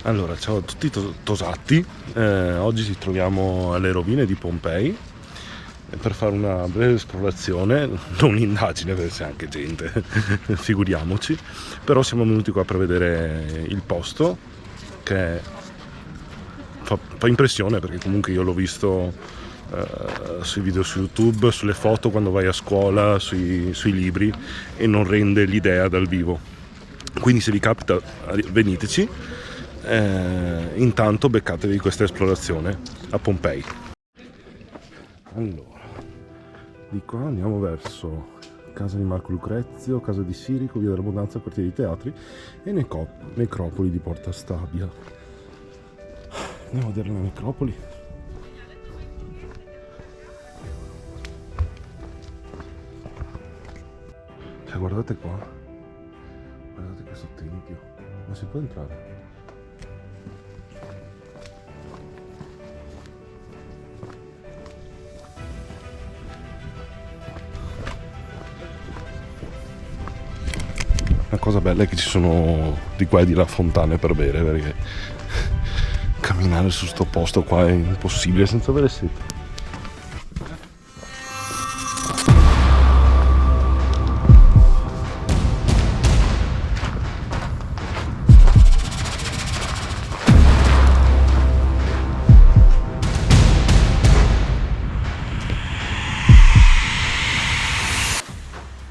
Allora, ciao a tutti tosatti, oggi ci troviamo alle rovine di Pompei per fare una breve esplorazione, non un'indagine perché c'è anche gente, figuriamoci, però siamo venuti qua per vedere il posto che fa impressione perché comunque io l'ho visto sui video su YouTube, sulle foto quando vai a scuola, sui libri e non rende l'idea dal vivo. Quindi se vi capita veniteci. Intanto beccatevi questa esplorazione a Pompei. Allora, di qua andiamo verso casa di Marco Lucrezio, casa di Sirico, via dell'Abbondanza, quartiere dei teatri e necropoli di Porta Stabia. Andiamo a vedere la necropoli. Cioè, guardate qua, guardate questo tempio, ma si può entrare? La cosa bella è che ci sono di qua e di là fontane per bere, perché camminare su sto posto qua è impossibile senza avere sete.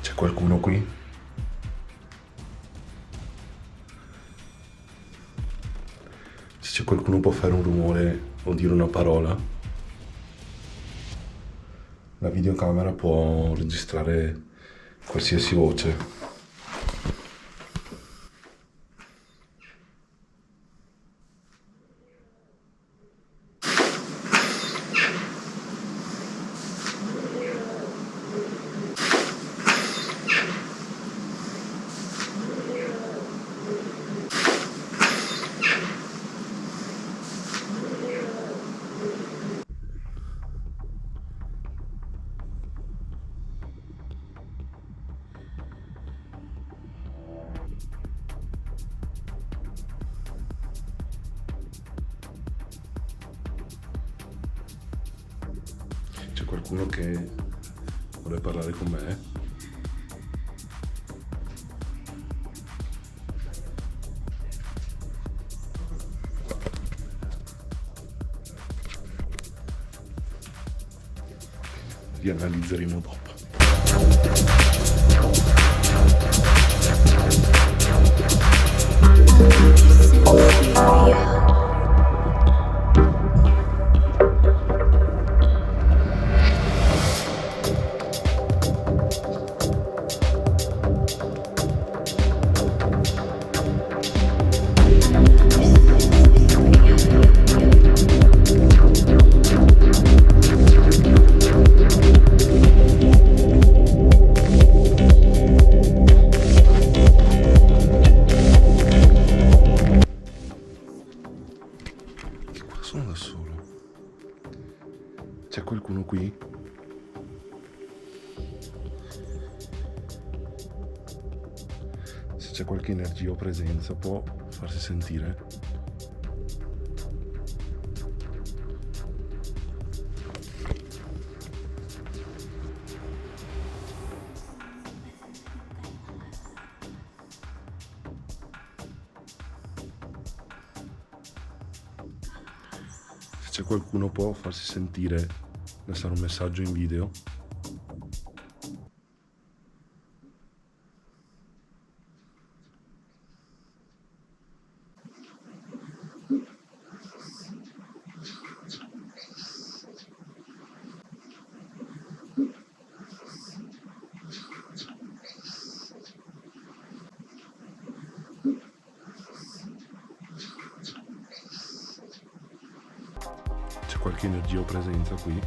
C'è qualcuno qui? Se qualcuno può fare un rumore o dire una parola, la videocamera può registrare qualsiasi voce. C'è qualcuno che vuole parlare con me? Li analizzeremo dopo. Sono da solo. C'è qualcuno qui? Se c'è qualche energia o presenza può farsi sentire. Se qualcuno può farsi sentire, lasciare un messaggio in video. C'è qualche energia o presenza qui?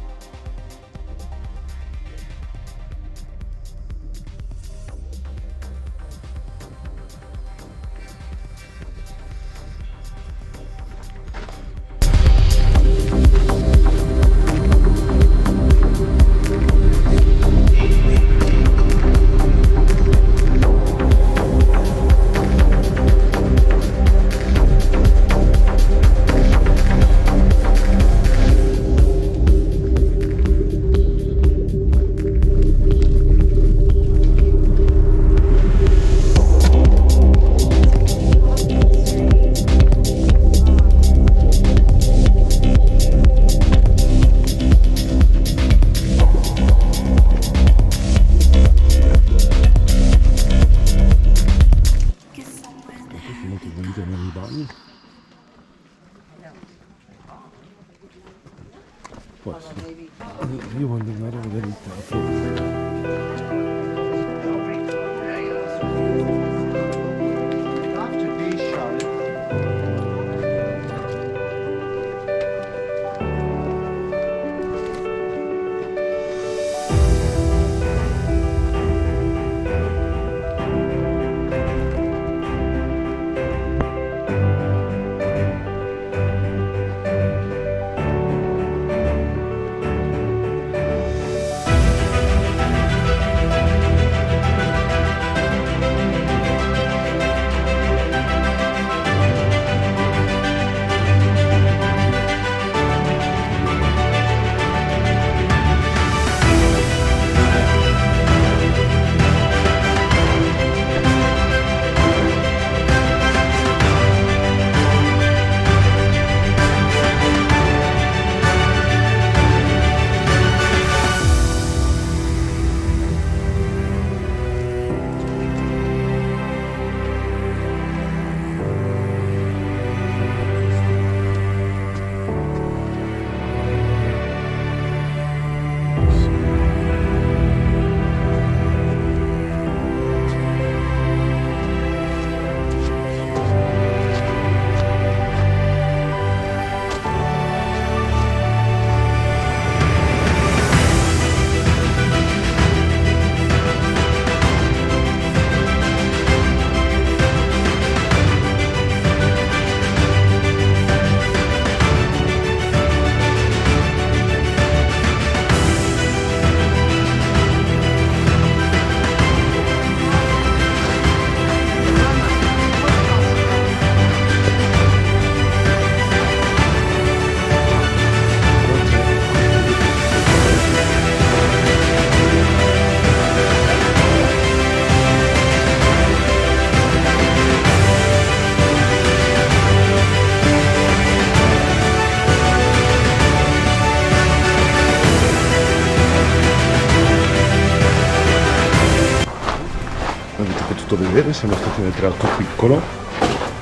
vedere, siamo stati nel teatro piccolo,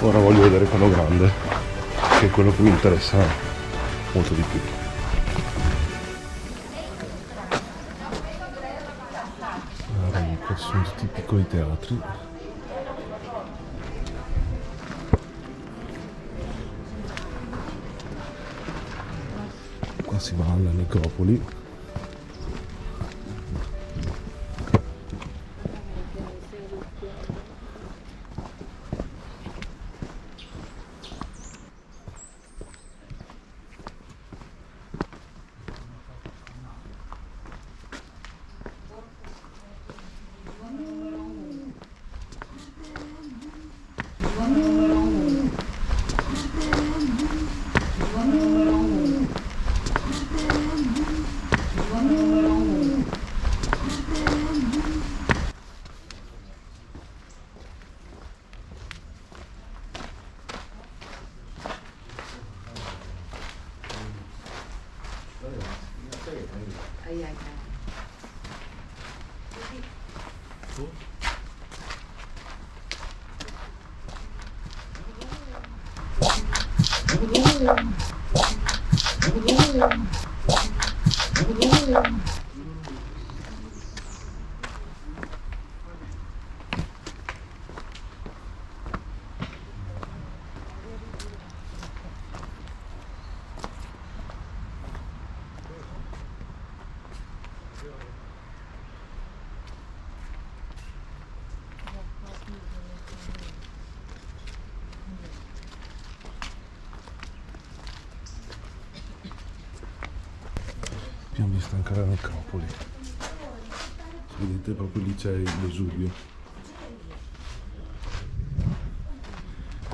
ora voglio vedere quello grande, che è quello che mi interessa molto di più. Questi sono tutti i piccoli teatri. Qua si va alla necropoli. Abbiamo visto anche la necropoli, vedete proprio lì c'è il Vesuvio,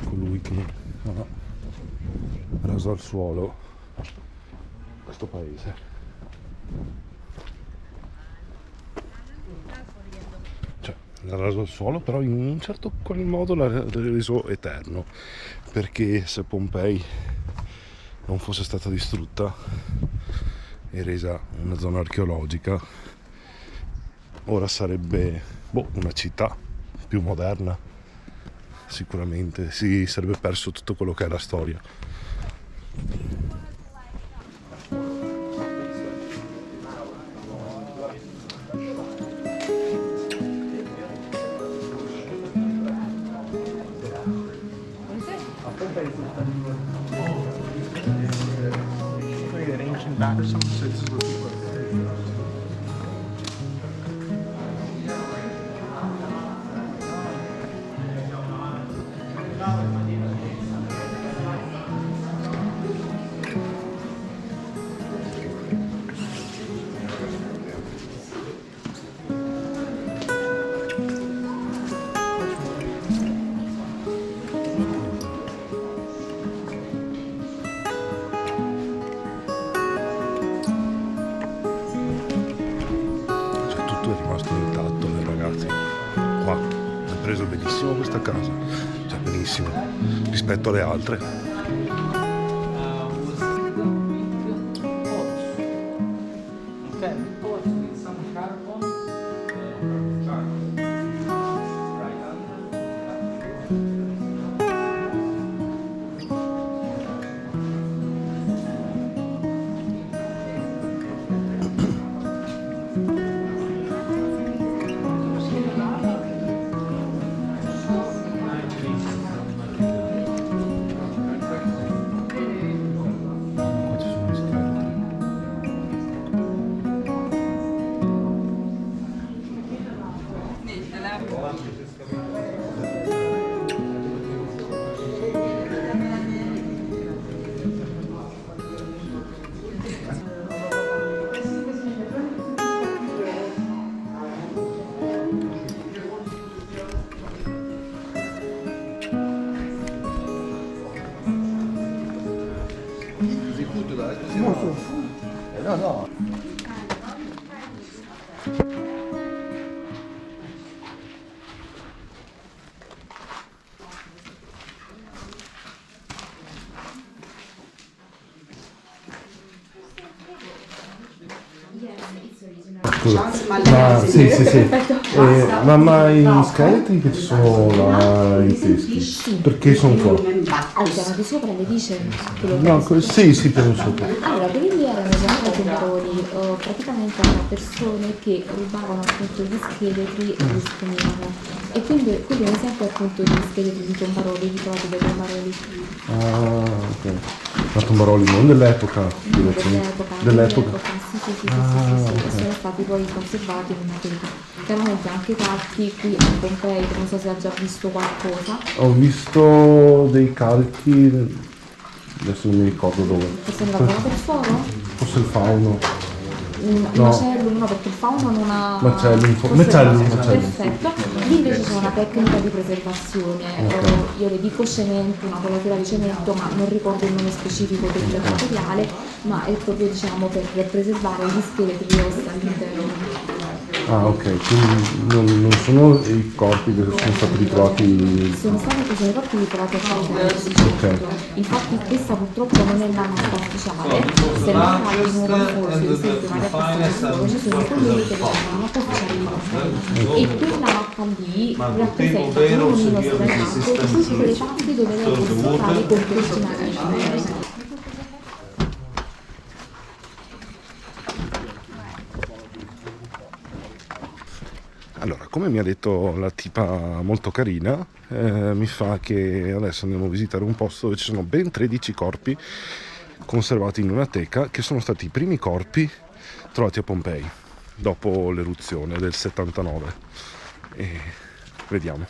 colui che ha raso al suolo questo paese. Cioè l'ha raso al suolo, però in un certo qual modo l'ha reso eterno, perché se Pompei non fosse stata distrutta e resa una zona archeologica, ora sarebbe una città più moderna, sicuramente si sarebbe perso tutto quello che è la storia. Preso benissimo questa casa, cioè benissimo rispetto alle altre. No. scusa. Ma sì, sì, sì. Ma i scheletri che ci sono là in testi, perché sono qua? Al piano di sopra le dice che lo No, sì, sì, piano sopra. allora, quelli erano già tumoroni, praticamente erano persone che rubavano appunto gli scheletri e li esponevano. E quindi quello è un esempio appunto di scheletri di tombaroli, ritrovati dai tombaroli Ah, ok. Ma Tombaroli non dell'epoca, dell'epoca. dell'epoca. Sì, sì, sì, sì, Ah, sì, sì, ok. e sono stati poi conservati in una teca. Chiaramente anche fatti qui a Pompei, non so se ha già visto qualcosa, Ho visto dei calchi, adesso non mi ricordo dove. forse nella zona del foro? Forse il fauno. Il No. macellum, no, perché il fauno non ha Macellum, forse macellum, no, macellum. perfetto. Lì invece c'è una tecnica di preservazione, io le dico cemento, una colatura di cemento, ma non ricordo il nome specifico del materiale, ma è proprio diciamo per preservare gli scheletri di ossa all'interno. Ah, ok, quindi non sono i corpi che sono stati ritrovati. Sono i corpi ritrovati a Firenze, sì, certo. Infatti questa purtroppo non è la mappa ufficiale, se non sbaglio in nuovo forse in seguito una realtà ci sono colleghi che danno la mappa ufficiale di Pompei. E quella mappa lì rappresenta un omino stranato tutte le parti dove vengono separati i corpi originari di Pompei. Allora, come mi ha detto la tipa molto carina, mi fa che adesso andiamo a visitare un posto dove ci sono ben 13 corpi conservati in una teca, che sono stati i primi corpi trovati a Pompei dopo l'eruzione del 79. E vediamo.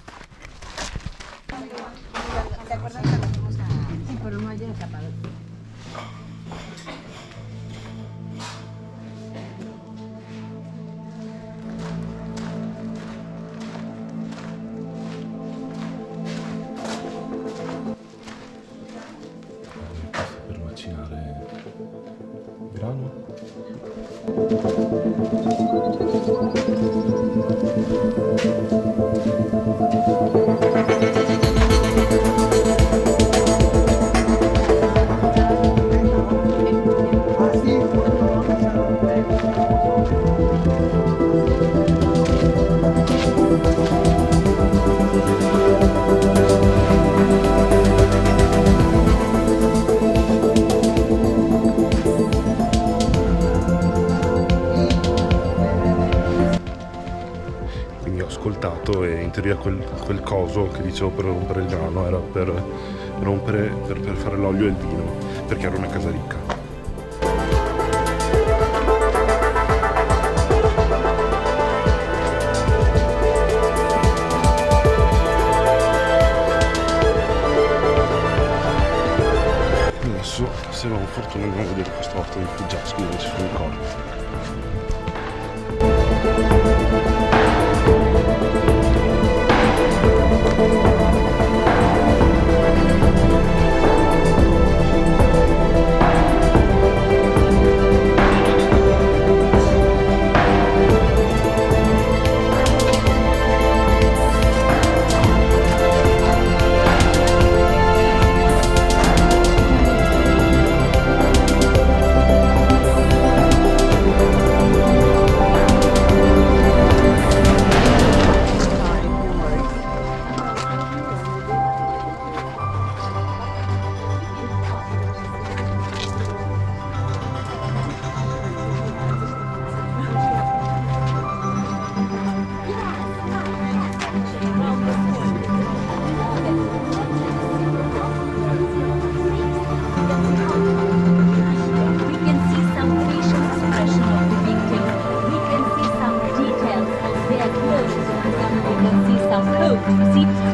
Per macinare grano. Quindi ho ascoltato e in teoria quel coso che dicevo per rompere il grano era per rompere, per fare l'olio e il vino, perché era una casa ricca. Adesso, se non ho fortuna, andiamo a vedere questo orto di Fuggiaschi dove ci sono i corpi.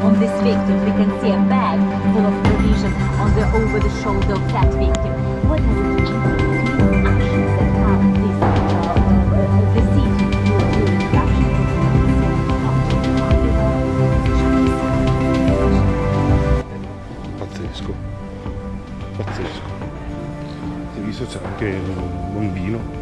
On this victim, we can see a bag full of provision on the over the shoulder of that victim. What does it mean? It means actions that have this deceit during Pazzesco, pazzesco. Hai visto c'è anche un bambino.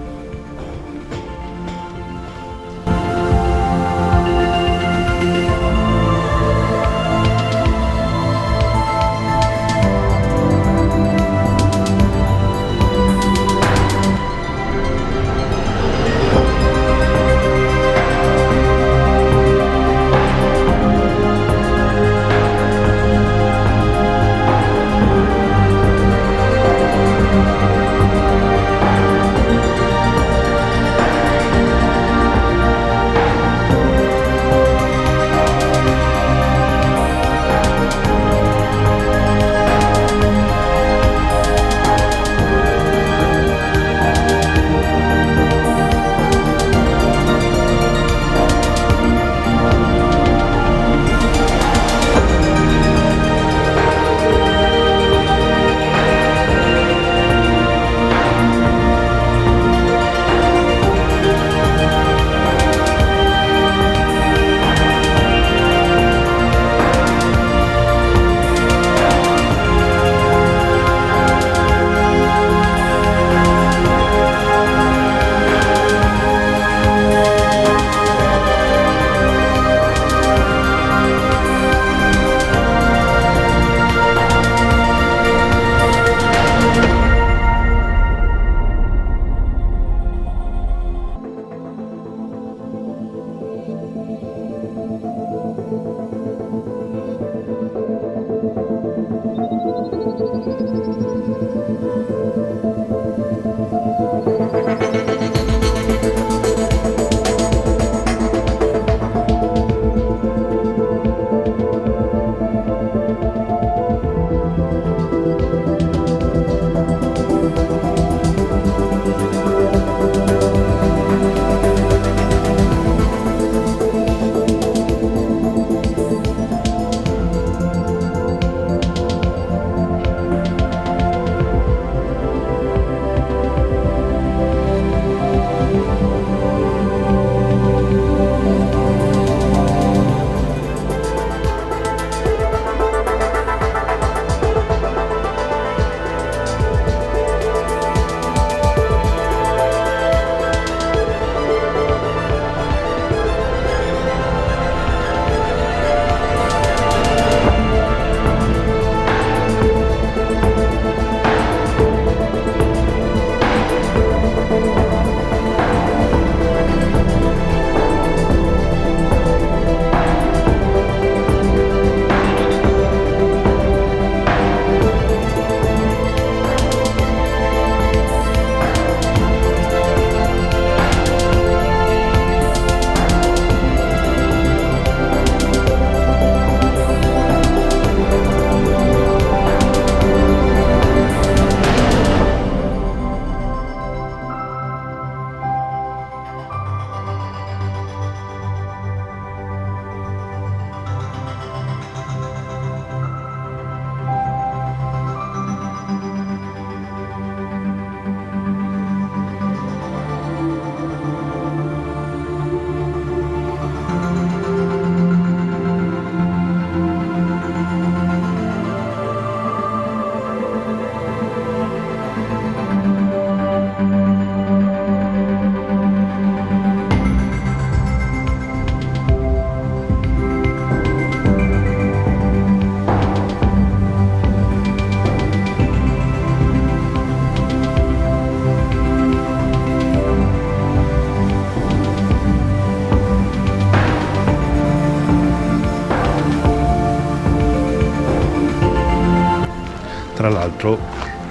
Tra l'altro,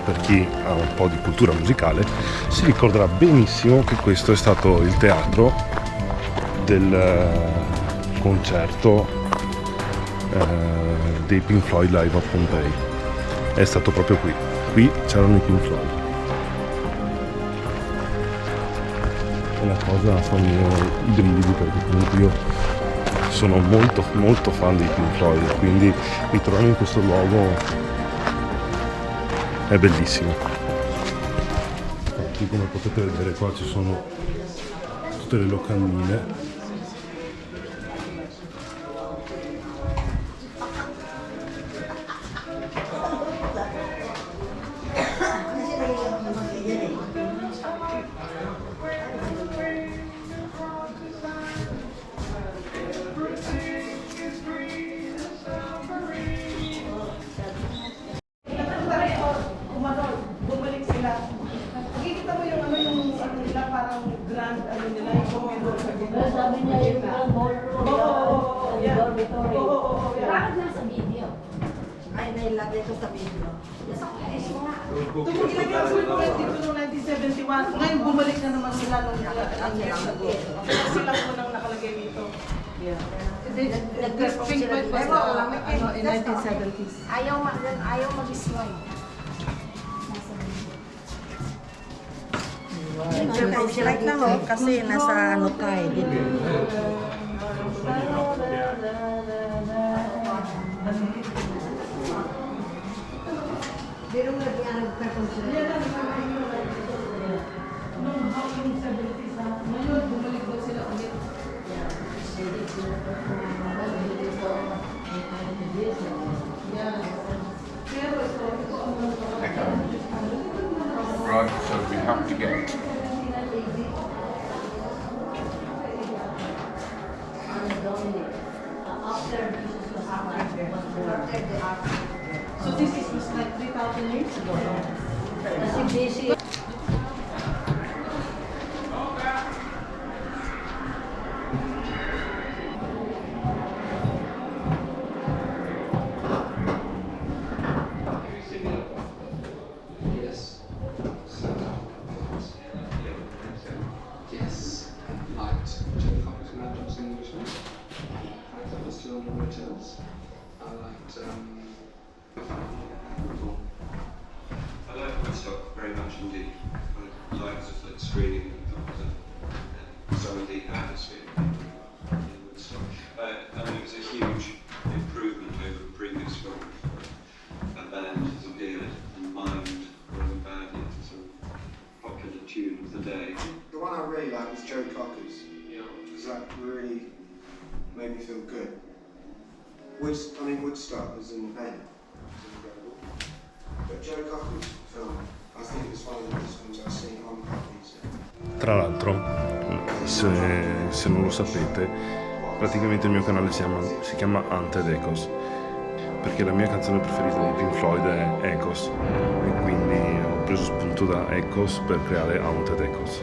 per chi ha un po' di cultura musicale, si ricorderà benissimo che questo è stato il teatro del concerto dei Pink Floyd live a Pompei. È stato proprio qui c'erano i Pink Floyd. E la cosa fa venire i brividi, perché comunque io sono molto molto fan dei Pink Floyd, quindi ritrovarmi in questo luogo è bellissimo. Infatti, come potete vedere, qua ci sono tutte le locandine. Bumalik sila. Nakikita mo yung yung nila, parang grand, nila, yung commander sa gitna. Sabi niya yung grand ballroom. Oo, Dormitory. Bakit nasa video? Ay, nailagay ko sa video. Tumigil lang sila dito noong 1971. Ngayon, bumalik na naman sila nung years ago. Sila po nang nakalagay dito. Yeah. The Pink Floyd was in 1970s. Ayaw mag-slide. Slide lang oh, kasi nasa ano ka eh. Dito. Pero nga di ang nagpa-consider. Noong 1970s, ngayon, bumalik daw sila ulit. Right, so we have to get So this is like 3,000 years ago. Kasi busy. Yes, and light. Check copies and laptops in English. That was still on the hotels. I liked I like Woodstock very much indeed. I like the screening and some of the atmosphere in Woodstock. I mean, it was a huge improvement over the previous film for a band to hear it and mind really badly to some popular tune of the day. The one I really liked was Joe Cocker's. Because that really made me feel good. Woodstock was an event. It was incredible. But Joe Cocker's film, I think it was one of the best films I've seen on copies. Tra l'altro, se non lo sapete, praticamente il mio canale si chiama Haunted Echoes, perché la mia canzone preferita di Pink Floyd è Echoes, e quindi ho preso spunto da Echoes per creare Haunted Echoes.